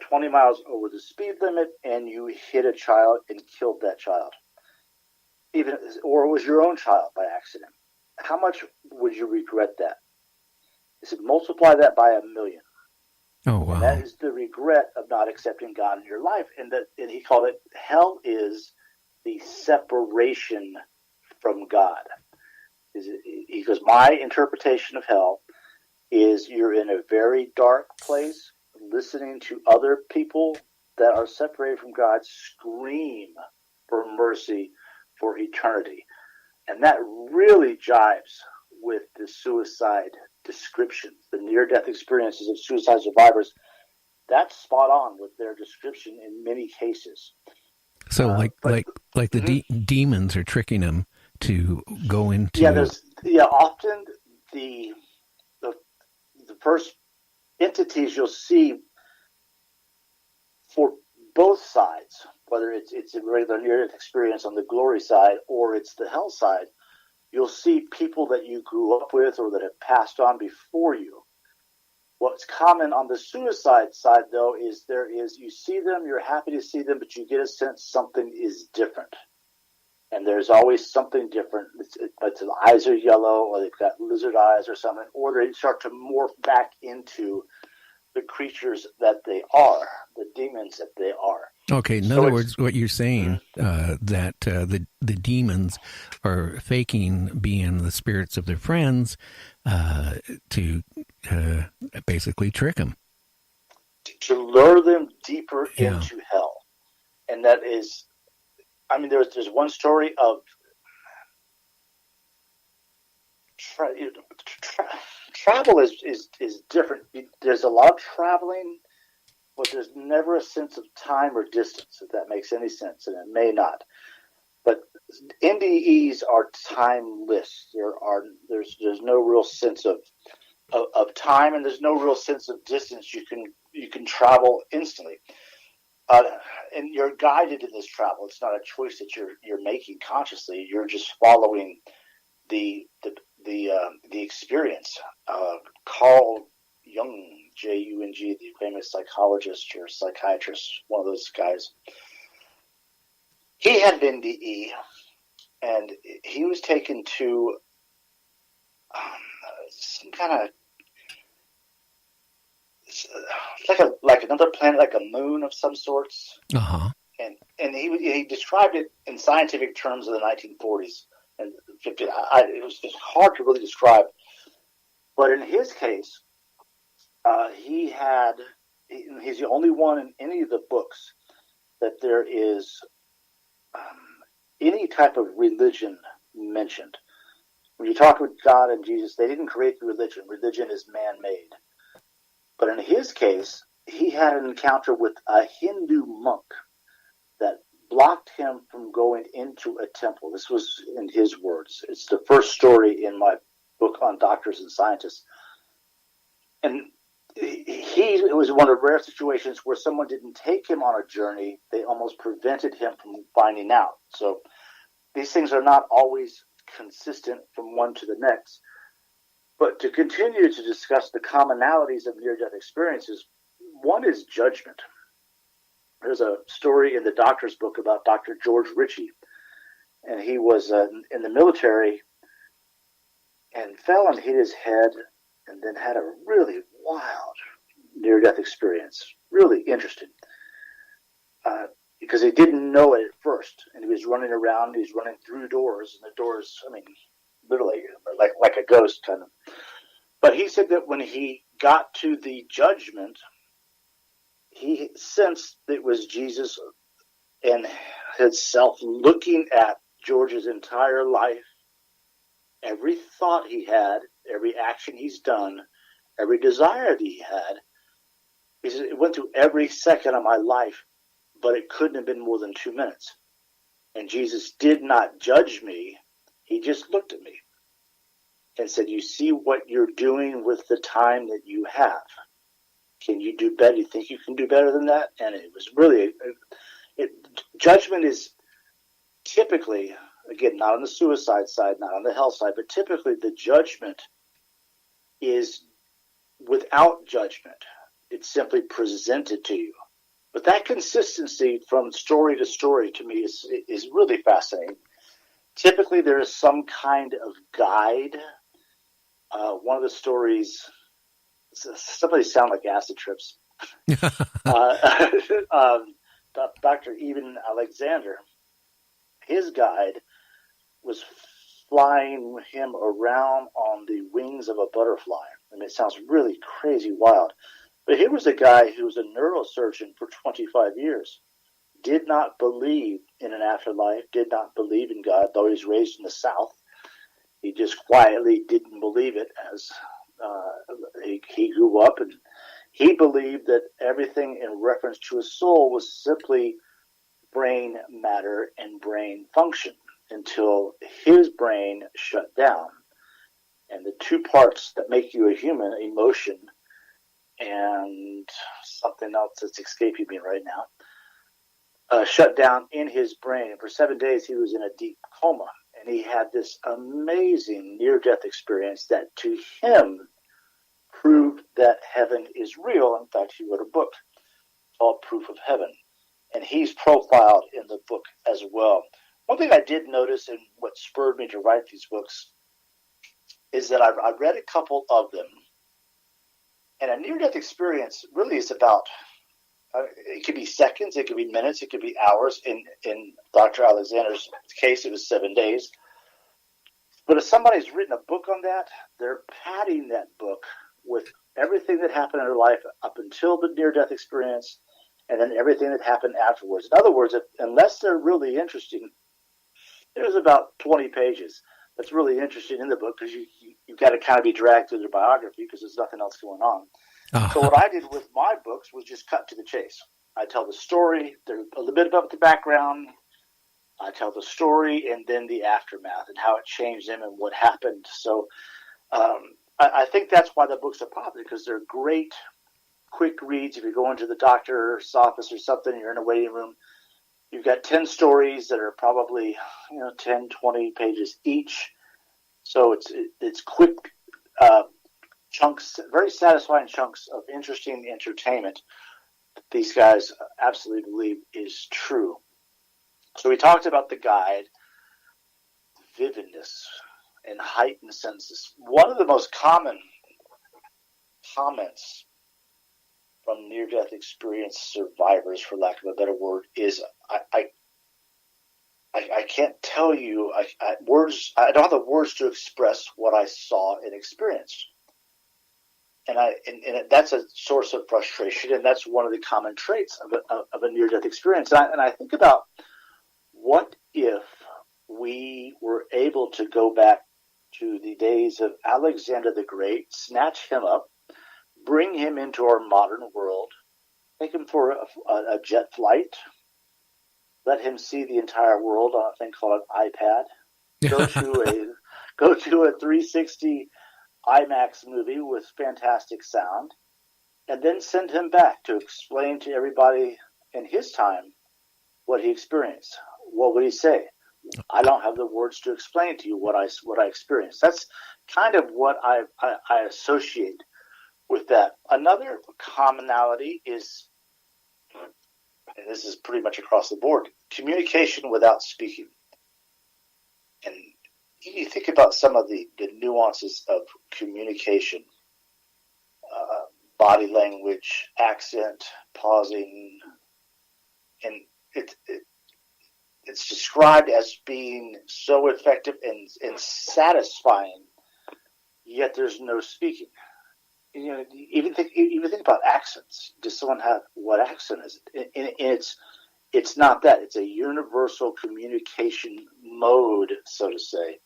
20 miles over the speed limit and you hit a child and killed that child, even or it was your own child by accident, how much would you regret that? He said, multiply that by 1,000,000. Oh, wow. And that is the regret of not accepting God in your life. And he called it, hell is the separation from God. He goes, my interpretation of hell is you're in a very dark place, listening to other people that are separated from God scream for mercy for eternity. And that really jives with the suicide description, the near-death experiences of suicide survivors. That's spot on with their description in many cases. So, like the demons are tricking them to go into. Often the first entities you'll see for both sides, whether it's a regular near-death experience on the glory side or it's the hell side, you'll see people that you grew up with or that have passed on before you. What's common on the suicide side, though, is you see them, you're happy to see them, but you get a sense something is different. And there's always something different. It's the eyes are yellow, or they've got lizard eyes or something, or they start to morph back into the creatures that they are, the demons that they are. Okay, in other words, what you're saying, that the demons are faking being the spirits of their friends to basically trick them. To lure them deeper into hell. And that is, I mean, there's one story of travel is different. There's a lot of traveling, but there's never a sense of time or distance, if that makes any sense, and it may not. But NDEs are timeless. There's no real sense of time, and there's no real sense of distance. You can travel instantly, and you're guided in this travel. It's not a choice that you're making consciously. You're just following the experience. Carl Jung, Jung, the famous psychologist or psychiatrist, one of those guys. He had an NDE, and he was taken to some kind of like another planet, like a moon of some sorts. Uh-huh. And he described it in scientific terms in the 1940s and 50s. It was just hard to really describe. But in his case, he's the only one in any of the books that there is any type of religion mentioned. When you talk with God and Jesus, they didn't create the religion. Religion is man-made. But in his case, he had an encounter with a Hindu monk that blocked him from going into a temple. This was in his words. It's the first story in my book on doctors and scientists. And it was one of the rare situations where someone didn't take him on a journey. They almost prevented him from finding out. So these things are not always consistent from one to the next. But to continue to discuss the commonalities of near-death experiences, one is judgment. There's a story in the doctor's book about Dr. George Ritchie, and he was in the military and fell and hit his head and then had a really wild near-death experience. Really interesting. Because he didn't know it at first, and he was running around, he was running through doors, and the doors, I mean, literally, like a ghost kind of. But he said that when he got to the judgment, he sensed that it was Jesus and himself looking at George's entire life, every thought he had, every action he's done, every desire that he had. He said, it went through every second of my life, but it couldn't have been more than 2 minutes. And Jesus did not judge me. He just looked at me and said, you see what you're doing with the time that you have. Can you do better? You think you can do better than that? And it was really, judgment is typically, again, not on the suicide side, not on the hell side, but typically the judgment is without judgment. It's simply presented to you. But that consistency from story to story to me is really fascinating. Typically, there is some kind of guide. One of the stories, some of these sound like acid trips. um, Dr. Eben Alexander, his guide was flying him around on the wings of a butterfly. I mean, it sounds really crazy wild. But here was a guy who was a neurosurgeon for 25 years, did not believe in an afterlife, did not believe in God, though he was raised in the South. He just quietly didn't believe it as he grew up, and he believed that everything in reference to his soul was simply brain matter and brain function until his brain shut down. And the two parts that make you a human, emotion and something else that's escaping me right now, shut down in his brain. And for 7 days, he was in a deep coma. And he had this amazing near-death experience that to him proved that heaven is real. In fact, he wrote a book called Proof of Heaven. And he's profiled in the book as well. One thing I did notice, and what spurred me to write these books, is that I read a couple of them. And a near-death experience really is about, it could be seconds, it could be minutes, it could be hours. In Dr. Alexander's case, it was 7 days. But if somebody's written a book on that, they're padding that book with everything that happened in their life up until the near-death experience, and then everything that happened afterwards. In other words, unless they're really interesting, there's about 20 pages that's really interesting in the book, because you've got to kind of be dragged through their biography because there's nothing else going on. So what I did with my books was just cut to the chase. I tell the story, there's a little bit about the background, I tell the story, and then the aftermath and how it changed them and what happened. So I think that's why the books are popular, because they're great, quick reads. If you go into the doctor's office or something, you're in a waiting room, you've got 10 stories that are probably 10, 20 pages each. So it's quick chunks, very satisfying chunks of interesting entertainment that these guys absolutely believe is true. So we talked about the guide, vividness, and heightened senses. One of the most common comments from near-death experience survivors, for lack of a better word, is I can't tell you words. I don't have the words to express what I saw and experienced, and that's a source of frustration, and that's one of the common traits of a near-death experience. And I think about, what if we were able to go back to the days of Alexander the Great, snatch him up, bring him into our modern world, take him for a jet flight, let him see the entire world on a thing called an iPad, go to a 360 IMAX movie with fantastic sound, and then send him back to explain to everybody in his time what he experienced. What would he say? I don't have the words to explain to you what I experienced. That's kind of what I associate with that. Another commonality is, and this is pretty much across the board, communication without speaking. And you think about some of the nuances of communication, body language, accent, pausing, and it's described as being so effective and satisfying, yet there's no speaking. Even think about accents. Does someone have, what accent is it? And it's not that. It's a universal communication mode, so to say,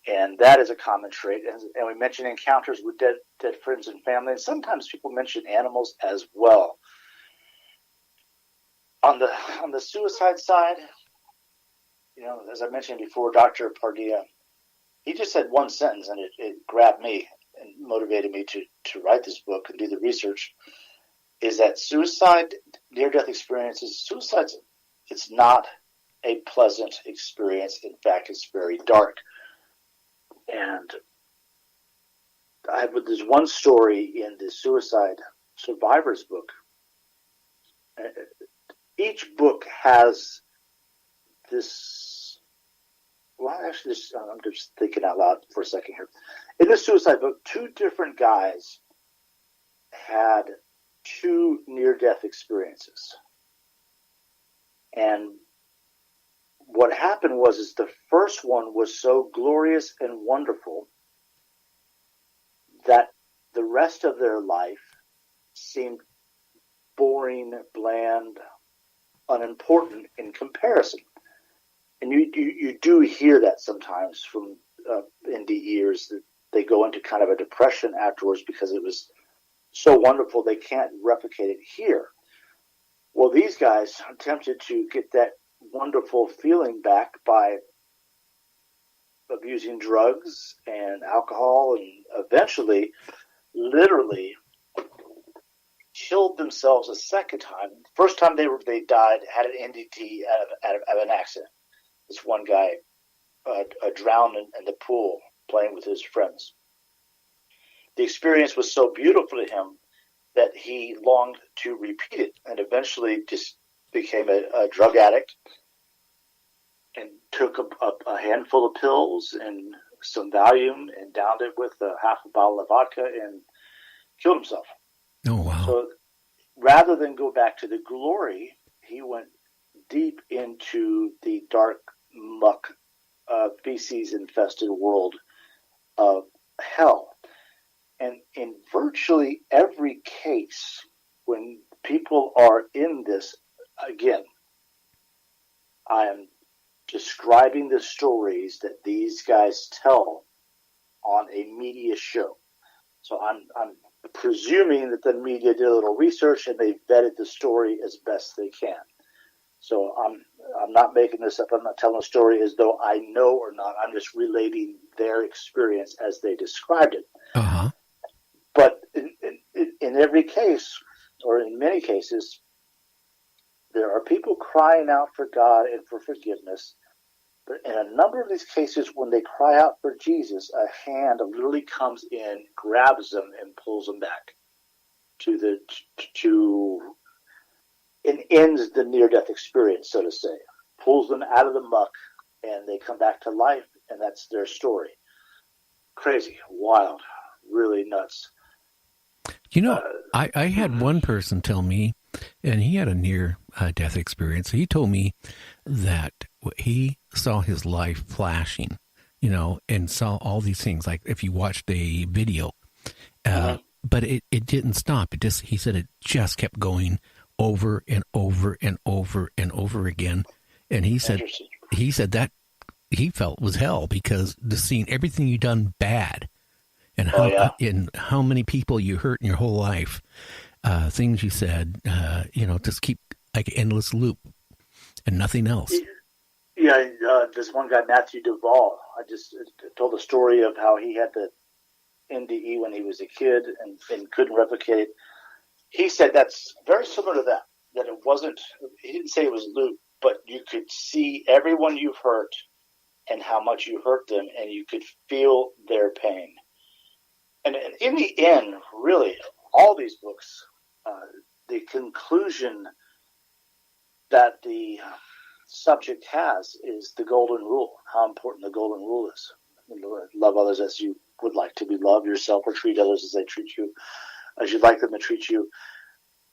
and that is a common trait. And we mentioned encounters with dead friends and family, and sometimes people mention animals as well. On the suicide side, as I mentioned before, Dr. Pardilla, he just said one sentence, and it grabbed me and motivated me to write this book and do the research, is that suicide, near-death experiences, it's not a pleasant experience. In fact, it's very dark. And there's one story in the suicide survivors book. each book has this. Well, actually, I'm just thinking out loud for a second here. In the suicide book, two different guys had two near-death experiences. And what happened was the first one was so glorious and wonderful that the rest of their life seemed boring, bland, unimportant in comparison. And you do hear that sometimes from indie ears, that they go into kind of a depression afterwards because it was so wonderful they can't replicate it here. Well, these guys attempted to get that wonderful feeling back by abusing drugs and alcohol, and eventually, literally, killed themselves a second time. First time they died, had an NDT out of an accident. This one guy drowned in the pool playing with his friends. The experience was so beautiful to him that he longed to repeat it, and eventually just became a drug addict and took a handful of pills and some Valium and downed it with half a bottle of vodka and killed himself. Oh, wow. So rather than go back to the glory, he went deep into the dark muck, feces-infested world of hell. And in virtually every case, when people are in this, again, I am describing the stories that these guys tell on a media show. So I'm presuming that the media did a little research and they vetted the story as best they can. So I'm not making this up. I'm not telling a story as though I know or not. I'm just relating their experience as they described it. Uh-huh. But in every case, or in many cases, there are people crying out for God and for forgiveness. But in a number of these cases, when they cry out for Jesus, a hand literally comes in, grabs them, and pulls them back and ends the near-death experience, so to say. Pulls them out of the muck, and they come back to life, and that's their story. Crazy, wild, really nuts. You know, I had one person tell me, and he had a near-death experience. He told me that he saw his life flashing, and saw all these things, like if you watched a video. But it didn't stop. He said it just kept going over and over and over and over again. And he said that he felt was hell, because just seeing everything you done bad and how many people you hurt in your whole life, things you said, just keep like an endless loop and nothing else. Yeah, this one guy, Matthew Duvall, I just told the story of how he had the NDE when he was a kid and couldn't replicate it. He said that's very similar to that it wasn't, he didn't say it was loop, but you could see everyone you've hurt and how much you hurt them, and you could feel their pain. And in the end, really, all these books, the conclusion that the subject has is the golden rule, how important the golden rule is. Love others as you would like to be loved yourself, or treat others as they treat you, as you'd like them to treat you.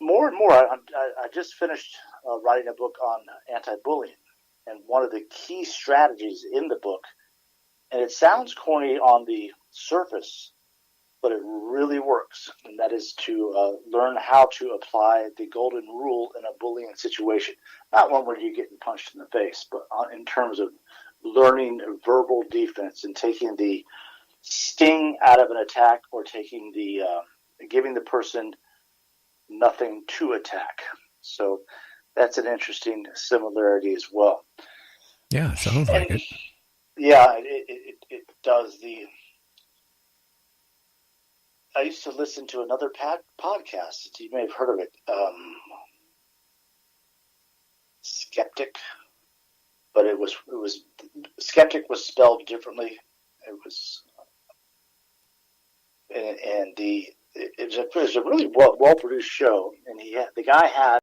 More and more, I just finished writing a book on anti-bullying, and one of the key strategies in the book, and it sounds corny on the surface, but it really works, and that is to learn how to apply the golden rule in a bullying situation. Not one where you're getting punched in the face, but in terms of learning verbal defense and taking the sting out of an attack, or taking giving the person nothing to attack. So that's an interesting similarity as well. Yeah, sounds like it. Yeah, it does. I used to listen to another podcast. You may have heard of it. Skeptic, but it was Skeptic was spelled differently. It was, and it was a really well produced show, and the guy had